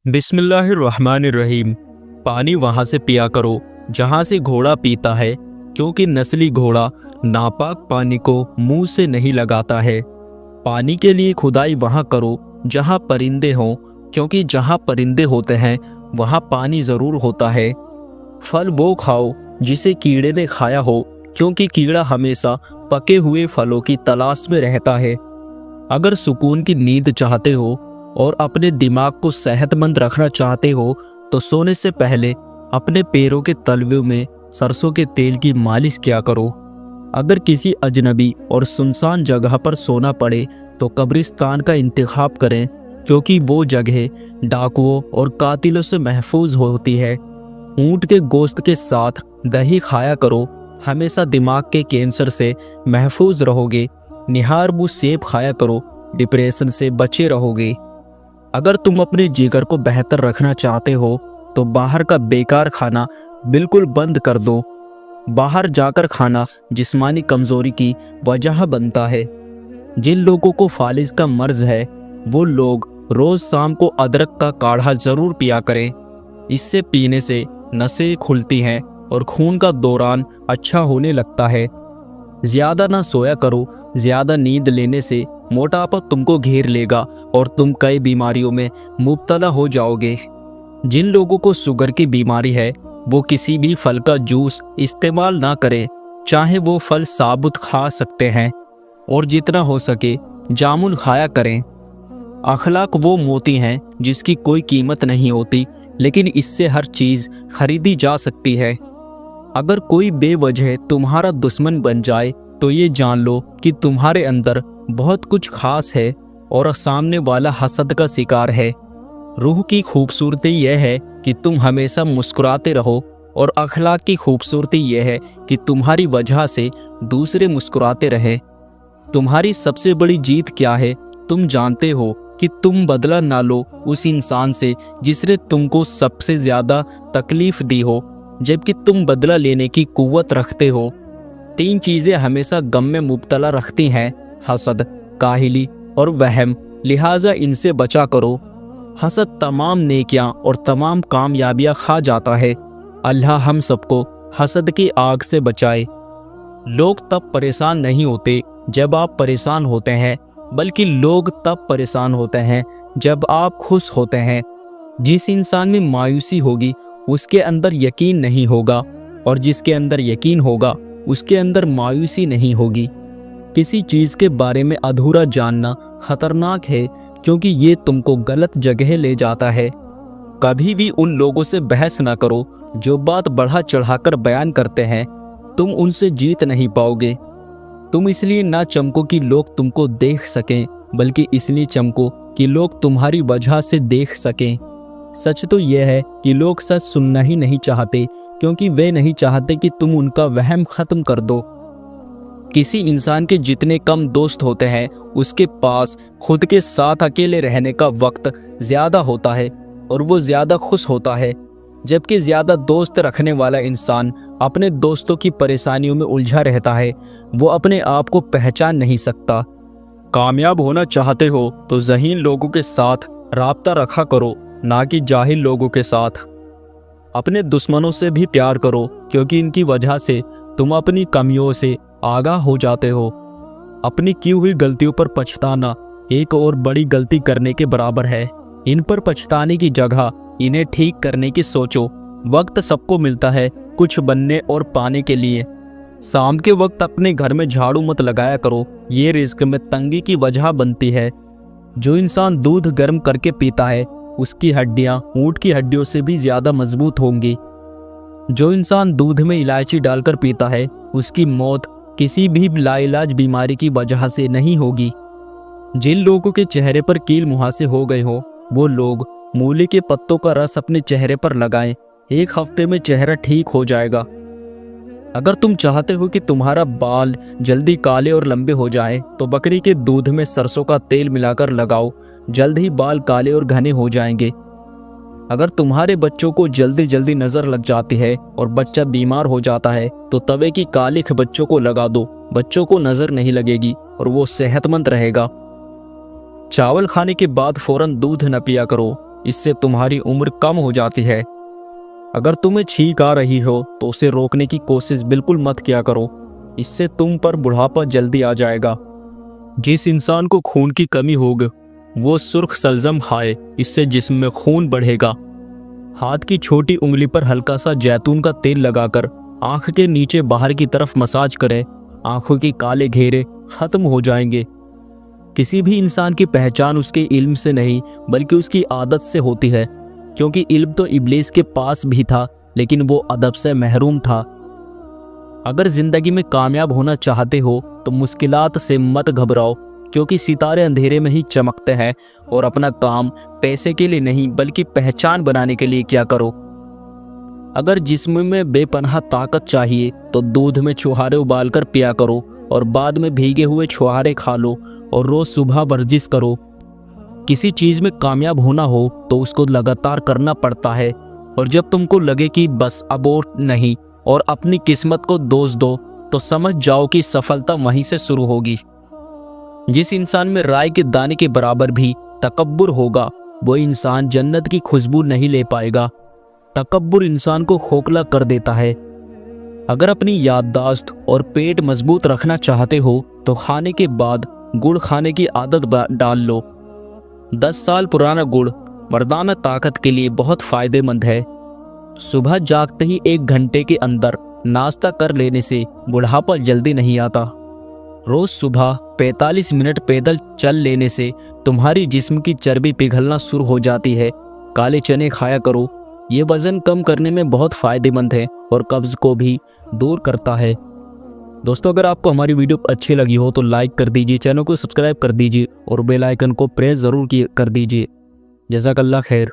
बिस्मिल्लाहिर्रहमानिर्रहीम। पानी वहाँ से पिया करो जहाँ से घोड़ा पीता है, क्योंकि नस्ली घोड़ा नापाक पानी को मुंह से नहीं लगाता है। पानी के लिए खुदाई वहाँ करो जहाँ परिंदे हों, क्योंकि जहाँ परिंदे होते हैं वहाँ पानी ज़रूर होता है। फल वो खाओ जिसे कीड़े ने खाया हो, क्योंकि कीड़ा हमेशा पके हुए फलों की तलाश में रहता है। अगर सुकून की नींद चाहते हो और अपने दिमाग को सेहतमंद रखना चाहते हो तो सोने से पहले अपने पैरों के तलवों में सरसों के तेल की मालिश किया करो। अगर किसी अजनबी और सुनसान जगह पर सोना पड़े तो कब्रिस्तान का इंतखाब करें, क्योंकि वो जगह डाकुओं और कातिलों से महफूज होती है। ऊंट के गोश्त के साथ दही खाया करो, हमेशा दिमाग के कैंसर से महफूज रहोगे। निहारबू सेब खाया करो, डिप्रेशन से बचे रहोगे। अगर तुम अपने जिगर को बेहतर रखना चाहते हो तो बाहर का बेकार खाना बिल्कुल बंद कर दो। बाहर जाकर खाना जिस्मानी कमजोरी की वजह बनता है। जिन लोगों को फालिज का मर्ज है वो लोग रोज शाम को अदरक का काढ़ा जरूर पिया करें। इससे पीने से नसें खुलती हैं और खून का दौरान अच्छा होने लगता है। ज्यादा ना सोया करो, ज्यादा नींद लेने से मोटापा तुमको घेर लेगा और तुम कई बीमारियों में मुब्तला हो जाओगे। जिन लोगों को शुगर की बीमारी है वो किसी भी फल का जूस इस्तेमाल ना करें, चाहे वो फल साबुत खा सकते हैं। और जितना हो सके जामुन खाया करें। अखलाक वो मोती हैं जिसकी कोई कीमत नहीं होती, लेकिन इससे हर चीज़ खरीदी जा सकती है। अगर कोई बेवजह तुम्हारा दुश्मन बन जाए तो ये जान लो कि तुम्हारे अंदर बहुत कुछ खास है और सामने वाला हसद का शिकार है। रूह की खूबसूरती यह है कि तुम हमेशा मुस्कुराते रहो, और अखलाक की खूबसूरती यह है कि तुम्हारी वजह से दूसरे मुस्कुराते रहे। तुम्हारी सबसे बड़ी जीत क्या है? तुम जानते हो कि तुम बदला ना लो उस इंसान से जिसने तुमको सबसे ज़्यादा तकलीफ दी हो, जबकि तुम बदला लेने की कुव्वत रखते हो। 3 चीज़ें हमेशा गम में मुब्तला रखती हैं: हसद, काहिली और वहम। लिहाजा इनसे बचा करो। हसद तमाम नेकियां और तमाम कामयाबियां खा जाता है। अल्लाह हम सबको हसद की आग से बचाए। लोग तब परेशान नहीं होते जब आप परेशान होते हैं, बल्कि लोग तब परेशान होते हैं जब आप खुश होते हैं। जिस इंसान में मायूसी होगी उसके अंदर यकीन नहीं होगा, और जिसके अंदर यकीन होगा उसके अंदर मायूसी नहीं होगी। किसी चीज़ के बारे में अधूरा जानना खतरनाक है, क्योंकि ये तुमको गलत जगह ले जाता है। कभी भी उन लोगों से बहस ना करो जो बात बढ़ा चढ़ाकर बयान करते हैं। तुम उनसे जीत नहीं पाओगे। तुम इसलिए ना चमको कि लोग तुमको देख सकें, बल्कि इसलिए चमको कि लोग तुम्हारी वजह से देख सकें। सच तो यह है कि लोग सच सुनना ही नहीं चाहते, क्योंकि वे नहीं चाहते कि तुम उनका वहम खत्म कर दो। किसी इंसान के जितने कम दोस्त होते हैं उसके पास खुद के साथ अकेले रहने का वक्त ज़्यादा होता है और वो ज़्यादा खुश होता है। जबकि ज़्यादा दोस्त रखने वाला इंसान अपने दोस्तों की परेशानियों में उलझा रहता है। वो अपने आप को पहचान नहीं सकता। कामयाब होना चाहते हो तो ज़हीन लोगों के साथ राब्ता रखा करो, ना कि जाहिल लोगों के साथ। अपने दुश्मनों से भी प्यार करो, क्योंकि इनकी वजह से तुम अपनी कमियों से आगाह हो जाते हो। अपनी की हुई गलतियों पर पछताना एक और बड़ी गलती करने के बराबर है। इन पर पछताने की जगह इन्हें ठीक करने की सोचो। वक्त सबको मिलता है कुछ बनने और पाने के लिए। शाम के वक्त अपने घर में झाड़ू मत लगाया करो, ये रिस्क में तंगी की वजह बनती है। जो इंसान दूध गर्म करके पीता है उसकी हड्डियां ऊंट की हड्डियों से भी ज्यादा मजबूत होंगी। जो इंसान दूध में इलायची डालकर पीता है उसकी मौत किसी भी लाइलाज बीमारी की वजह से नहीं होगी। जिन लोगों के चेहरे पर कील मुहासे हो गए हो वो लोग मूली के पत्तों का रस अपने चेहरे पर लगाएं। 1 हफ्ते में चेहरा ठीक हो जाएगा। अगर तुम चाहते हो कि तुम्हारा बाल जल्दी काले और लंबे हो जाएं, तो बकरी के दूध में सरसों का तेल मिलाकर लगाओ। जल्द ही बाल काले और घने हो जाएंगे। अगर तुम्हारे बच्चों को जल्दी जल्दी नज़र लग जाती है और बच्चा बीमार हो जाता है तो तवे की कालिख बच्चों को लगा दो। बच्चों को नज़र नहीं लगेगी और वो सेहतमंद रहेगा। चावल खाने के बाद फौरन दूध न पिया करो। इससे तुम्हारी उम्र कम हो जाती है। अगर तुम्हें छींक आ रही हो तो उसे रोकने की कोशिश बिल्कुल मत किया करो, इससे तुम पर बुढ़ापा जल्दी आ जाएगा। जिस इंसान को खून की कमी होगी वो सुर्ख सलजम खाए, इससे जिस्म में खून बढ़ेगा। हाथ की छोटी उंगली पर हल्का सा जैतून का तेल लगाकर आंख के नीचे बाहर की तरफ मसाज करें, आंखों के काले घेरे खत्म हो जाएंगे। किसी भी इंसान की पहचान उसके इल्म से नहीं बल्कि उसकी आदत से होती है, क्योंकि इल्म तो इब्लीस के पास भी था लेकिन वो अदब से महरूम था। अगर जिंदगी में कामयाब होना चाहते हो तो मुश्किलात से मत घबराओ, क्योंकि सितारे अंधेरे में ही चमकते हैं। और अपना काम पैसे के लिए नहीं बल्कि पहचान बनाने के लिए क्या करो। अगर जिस्म में बेपनाह ताकत चाहिए तो दूध में छुहारे उबालकर पिया करो और बाद में भीगे हुए छुहारे खा लो और रोज सुबह वर्जिश करो। किसी चीज में कामयाब होना हो तो उसको लगातार करना पड़ता है, और जब तुमको लगे कि बस अब और नहीं और अपनी किस्मत को दोष दो तो समझ जाओ कि सफलता वहीं से शुरू होगी। जिस इंसान में राई के दाने के बराबर भी तकब्बुर होगा वो इंसान जन्नत की खुशबू नहीं ले पाएगा। तकब्बुर इंसान को खोखला कर देता है। अगर अपनी याददाश्त और पेट मजबूत रखना चाहते हो तो खाने के बाद गुड़ खाने की आदत डाल लो। 10 साल पुराना गुड़ मर्दाना ताकत के लिए बहुत फायदेमंद है। सुबह जागते ही 1 घंटे के अंदर नाश्ता कर लेने से बुढ़ापा जल्दी नहीं आता। रोज सुबह 45 मिनट पैदल चल लेने से तुम्हारी जिस्म की चर्बी पिघलना शुरू हो जाती है। काले चने खाया करो, ये वजन कम करने में बहुत फायदेमंद है और कब्ज को भी दूर करता है। दोस्तों, अगर आपको हमारी वीडियो अच्छी लगी हो तो लाइक कर दीजिए, चैनल को सब्सक्राइब कर दीजिए और बेल आइकन को प्रेस ज़रूर कर दीजिए। जज़ाकल्लाह खैर।